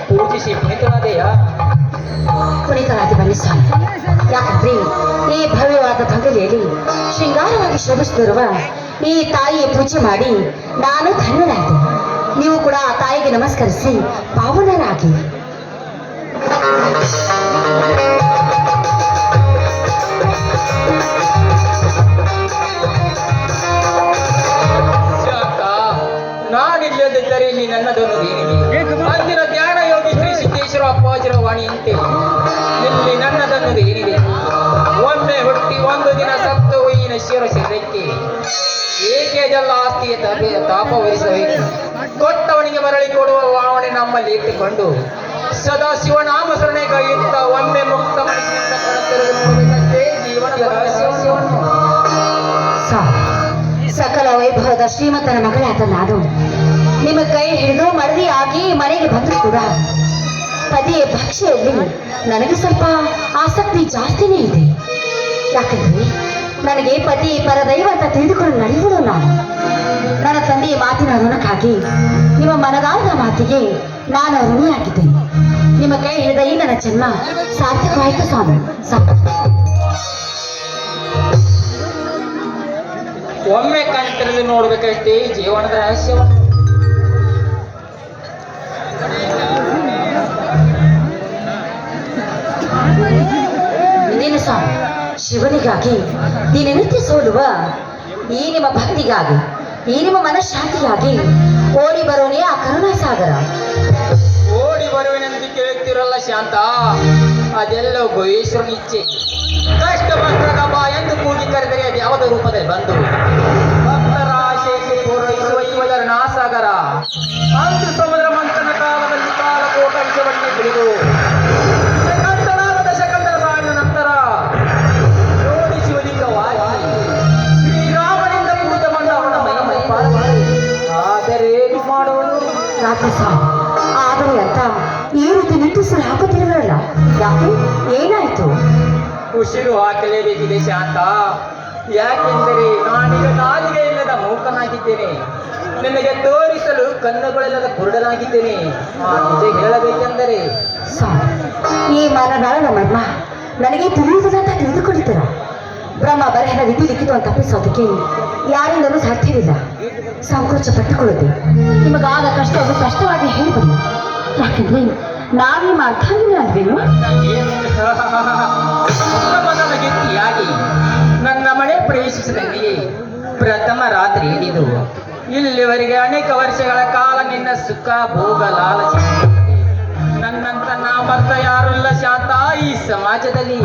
ಪೂಜಿಸಿ ಪುನೀತರಾದೆಯ ಪುನೀತರಾದ ಬನ್ನಿ ಸ್ವಾಮಿ. ಯಾಕಂದ್ರೆ ಈ ಭವ್ಯವಾದ ಬಂಗಲೆಯಲ್ಲಿ ಶೃಂಗಾರವಾಗಿ ಶೋಭಿಸುತ್ತಿರುವ ಈ ತಾಯಿಯ ಪೂಜೆ ಮಾಡಿ ನಾನು ಧನ್ಯನಾದೆ. ನೀವು ಕೂಡ ಆ ತಾಯಿಗೆ ನಮಸ್ಕರಿಸಿ ಪಾವನರಾಗಿ. ನಾನಿಲ್ಲದಿದ್ದರೆ ನೀ ನನ್ನದನ್ನು ಏನಿದೆ ಅಂದಿನ ಧ್ಯಾನ ಯೋಗಿ ಶ್ರೀ ಸಿದ್ದೇಶ್ವರ ಅಪ್ಪಾಜಿರ ವಾಣಿಯಂತೆ ಇಲ್ಲಿ ನನ್ನದನ್ನು ಏನಿದೆ. ಒಮ್ಮೆ ಹುಟ್ಟಿ ಒಂದು ದಿನ ಸತ್ತು ಈ ನಶ್ವರ ಶರೀರಕ್ಕೆ ಏಕೆ ಅದೆಲ್ಲ ಆಸ್ತಿಗೆ ತಾಪವಹಿಸಬೇಕು. ಕೊಟ್ಟವನಿಗೆ ಮರಳಿ ಕೊಡುವ ಭಾವನೆ ನಮ್ಮಲ್ಲಿ ಇಟ್ಟುಕೊಂಡು ಸದಾ ಶಿವನಾಮ ಸ್ಮರಣೆ ಕೈಯುತ್ತ ಒಮ್ಮೆ ಮುಕ್ತ ಮನಸ್ಸಿನಿಂದ ಕಣತೆರೆದು ನೋಡಬೇಕಂತೆ ಜೀವನದ ರಹಸ್ಯವನ್ನು. ಸಕಲ ವೈಭವದ ಶ್ರೀಮಂತನ ಮಗಳಾದ ನಾನು ನಿಮ್ಮ ಕೈ ಹಿಡಿದು ಮರದಿಯಾಗಿ ಮನೆಗೆ ಬಂದರೂ ಕೂಡ ಪತಿಯ ಭಕ್ಷೆಯಲ್ಲಿ ನನಗೆ ಸ್ವಲ್ಪ ಆಸಕ್ತಿ ಜಾಸ್ತಿನೇ ಇದೆ. ಯಾಕಂದ್ರೆ ನನಗೆ ಪತಿ ಪರದೈವ ಅಂತ ತಿಳಿದುಕೊಂಡು ನಡೆಯುವುದು ನಾನು. ನನ್ನ ತಂದೆಯ ಮಾತಿನ ಋಣಕ್ಕಾಗಿ ನಿಮ್ಮ ಮನದಾಳದ ಮಾತಿಗೆ ನಾನು ಋಣಿಯಾಗಿದ್ದೇನೆ. ನಿಮ್ಮ ಕೈ ಹಿಡಿದ ಈ ನನ್ನ ಜನ್ಮ ಸಾರ್ಥಕವಾಯಿತು ಸ್ವಾಮಿ. ಒಮ್ಮೆ ಕಣ್ತೆರೆದು ನೋಡ್ಬೇಕಷ್ಟೇ ಜೀವನದ ರಹಸ್ಯವನ್ನು. ಇದೇನು ಸ್ವಾಮಿ, ಶಿವನಿಗಾಗಿ ದಿನನಿತ್ಯ ಸೋಲುವ ಈ ನಿಮ್ಮ ಭಕ್ತಿಗಾಗಿ, ಈ ನಿಮ್ಮ ಮನಃಶಾಂತಿಗಾಗಿ ಓಡಿ ಬರೋನೇ ಆ ಕರುಣಾಸಾಗರ. ಓಡಿ ಬರುವೆನೆಂದು ಕೇಳುತ್ತಿರಲ್ಲ ಶಾಂತ, ಅದೆಲ್ಲೋ ಗುಹೇಶ್ವರನ ಇಚ್ಛೆ. ಕಷ್ಟ ಬಂದಾಗ ಬಾ ಎಂದು ಕೂಗಿ ಕರೆದರೆ ಅದು ಯಾವುದೋ ರೂಪದಲ್ಲಿ ಬಂದು ಭಕ್ತರ ಆಶೆಯನ್ನು ಪೂರೈಸುವ ಇವರ ನಾಸಾಗರ. ಅಂದು ಸಮುದ್ರ ಮಂಥನ ಕಾಲದಲ್ಲಿ ಕಾಲಕೋಟ ವಿಷವನ್ನೇ ತಿಳಿದು ಶಕಂದರಾದ ದಶಕಂದರ ಸಾವಿನ ನಂತರ ಜೋಡಿ ಶಿವಲಿಂಗವಾಗಿ ಶ್ರೀರಾಮನಿಂದ ಪೂಜೆ ಬಂದ ಅವನ ಮೈ ಪಾಲು. ಆದರೆ ಏನು ಮಾಡುವುದು ರಾತ್ರಿ ಸ್ವಾಮಿ, ಆದರೆ ಅಂತ ಈ ರೀತಿ ನಿಟ್ಟುಸಿರು ಹಾಕುತ್ತಿರುವಲ್ಲ, ಯಾಕೆ ಏನಾಯ್ತು? ಉಸಿರು ಹಾಕಲೇಬೇಕಿದೆ ಶಾಂತ. ಯಾಕೆಂದರೆ ನಾನೀಗ ನಾಲಿಗೆ ಇಲ್ಲದ ಮೂಕನಾಗಿದ್ದೇನೆ, ನಿನಗೆ ತೋರಿಸಲು ಕಣ್ಣುಗಳಿಲ್ಲದ ಕುರುಡನಾಗಿದ್ದೇನೆ. ನಿಜ ಹೇಳಬೇಕೆಂದರೆ ಈ ಮನದಾಳದ ಮರ್ಮ ನನಗೆ ತಿಳಿಯುವುದಿಲ್ಲ ಅಂತ ತಿಳಿದುಕೊಂಡಿದ್ದೀರ. ಬ್ರಹ್ಮ ಬರಹದ ವಿಧಿ ಲಿಖಿತವನ್ನು ತಪ್ಪಿಸೋದಕ್ಕೆ ಯಾರಿಂದಲೂ ಸಾಧ್ಯವಿಲ್ಲ. ಸಂಕೋಚ ಪಟ್ಟುಕೊಳ್ಳುತ್ತೆ. ನಿಮಗಾದ ಕಷ್ಟವನ್ನು ಕಷ್ಟವಾಗಿ ಹೇಳಿಬನ್ನಿ. ಯಾಕಂದ್ರೆ ನಾವೇಮ ಅರ್ಥಾಂಗಿಲ್ಲ ಅಲ್ವೇನು? ಗೆಟ್ಟಿಯಾಗಿ ನನ್ನ ಮನೆ ಪ್ರವೇಶಿಸಿದಂತೆಯೇ ಪ್ರಥಮ ರಾತ್ರಿ ಹಿಡಿದು ಇಲ್ಲಿವರೆಗೆ ಅನೇಕ ವರ್ಷಗಳ ಕಾಲ ನಿನ್ನ ಸುಖ ಭೋಗ ಲಾಲಚ. ನನ್ನಂತ ನಾಮರ್ಥ ಯಾರಿಲ್ಲ ಶಾಂತ ಈ ಸಮಾಜದಲ್ಲಿ.